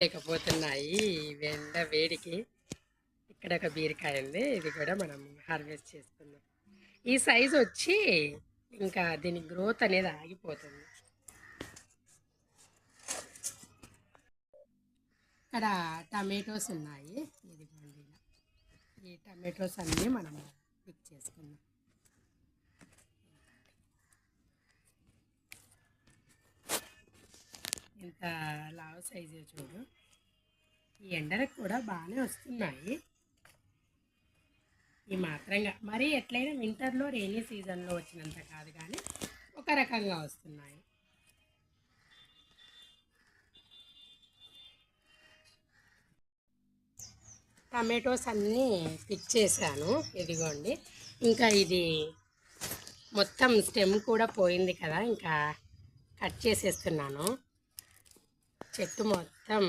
లేకపోతున్నాయి ఈ ఎండ వేడికి. ఇక్కడ ఒక బీరకాయ ఉంది, ఇది కూడా మనం హార్వెస్ట్ చేసుకుందాం. ఈ సైజ్ వచ్చి ఇంకా దీని గ్రోత్ అనేది ఆగిపోతుంది. ఇక్కడ టమాటోస్ ఉన్నాయి, ఇదిగోండి ఇలా. ఈ టమాటోస్ అన్నీ మనం పిక్ చేసుకుందాం. ఇంత లావు సైజే చూడు. ఈ ఎండలకు కూడా బాగానే వస్తున్నాయి ఈ మాత్రంగా. మరి ఎట్లయినా వింటర్లో రెయినీ సీజన్లో వచ్చినంత కాదు, కానీ ఒక రకంగా వస్తున్నాయి. టమాటోస్ అన్నీ పిక్ చేశాను, ఇదిగోండి. ఇంకా ఇది మొత్తం స్టెమ్ కూడా పోయింది కదా, ఇంకా కట్ చేసేస్తున్నాను. చెట్టు మొత్తం